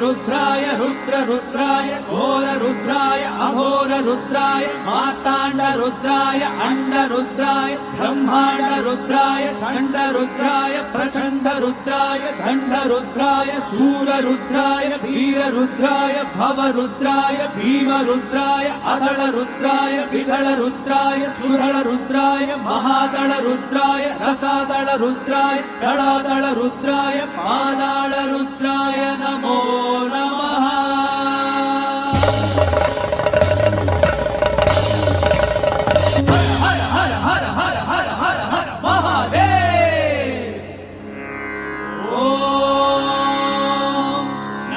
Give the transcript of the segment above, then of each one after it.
रुद्राय रुद्राय घोर रुद्राय अघोर रुद्राय मार्तांड रुद्राय अंड रुद्राय ब्रह्मांड रुद्राय चंड रुद्राय प्रचंड रुद्राय दंड रुद्राय शूर रुद्राय वीर रुद्राय भव रुद्राय भीम रुद्राय अदल रुद्राय विदल रुद्राय सुदल रुद्राय महादल रुद्राय रसादल रुद्राय दलादल रुद्राय पादाल रुद्राय नमो नमः। हर हर हर हर हर हर हर महादेव। ओम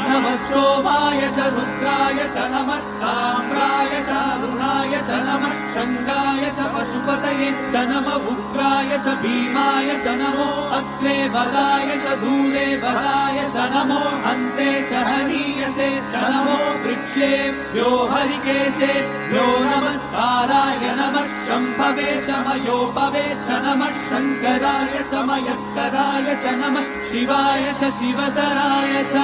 नमः सोमाय च रुद्राय च नमस्ताम्राय च अरुणाय च नमः शंगाय च पशुपतये च नमः उग्राय च भीमाय च नमो अग्रे बलाय च धूले बलाय च नमो अन्ते च हनीयसे च नमो वृक्षेभ्यो हरिकेशेभ्यो नमस्काराय नमः शम्भवे च मयोपवे च नमः शङ्कराय च मयस्कराय च नमः शिवाय च शिवतराय च।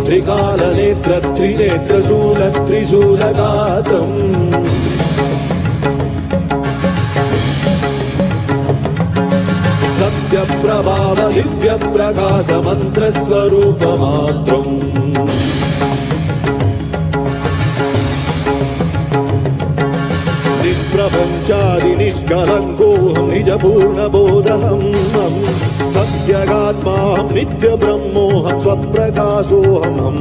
त्रिकालनेत्र त्रिनेत्रशूल त्रिशूलगात्रम् सत्यप्रभाव दिव्यप्रकाश मन्त्रस्वरूपमात्रम् निष्प्रपञ्चादि निष्कलङ्कोऽहं निजपूर्णबोधहम् सत्यगात्माहं नित्यब्रह्मोऽहं स्वप्रकाशोऽहं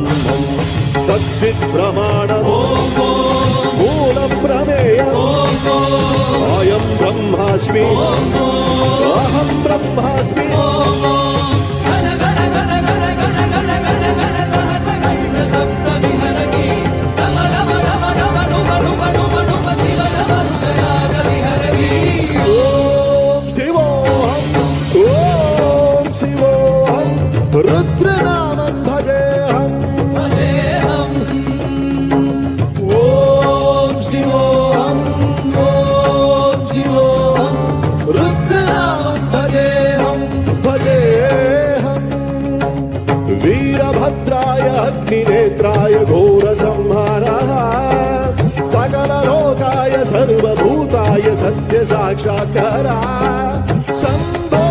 सच्चित्प्रमाणम् मूलप्रमेयम् अयं ब्रह्मास्मि अहं ब्रह्मास्मि। रुद्रनामं भजेऽहं ॐ शिवोऽहं रुद्रनामं भजेऽहं वीरभद्राय अग्निनेत्राय घोरसंहारः सकललोकाय सर्वभूताय सत्यसाक्षात्कारः शम्भो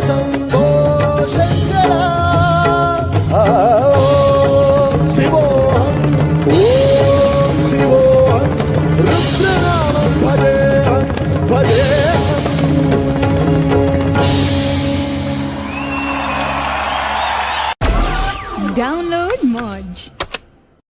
शम्भो शङ्कर शिवोऽहं रुद्रनामं भजेऽहं